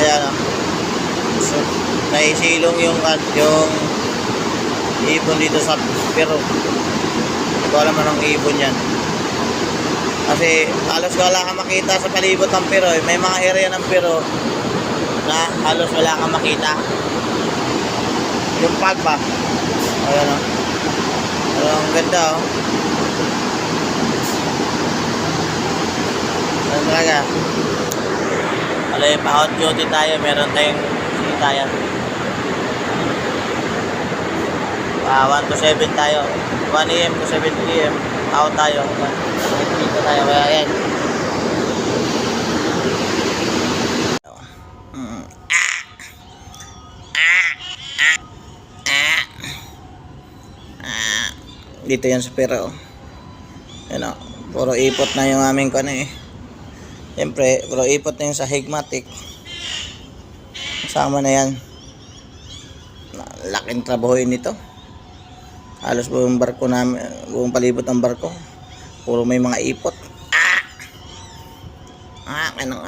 Ayan o. So, naisilong yung ibon dito sa pero hindi ko alam anong ibon yan. Kasi halos wala kang makita sa palibot ng pero. May mga area ng pero na halos wala kang makita. Yung pagba. Ayan o. Pero ang ganda o. Ayan talaga. Alay, pa-out duty tayo. Meron tayong sinitayan. 1 to 7 tayo. 1 AM to 7 PM. Out tayo. Dito tayo. Kaya yan. Dito yan sa pero. Yan o. Puro ipot na yung aming kano eh. Siyempre, puro ipot na yung sa Higmatic. Kasama na yan. Laking trabahoin nito. Halos buong barko namin, buong palibot ng barko. Puro may mga ipot. Kanang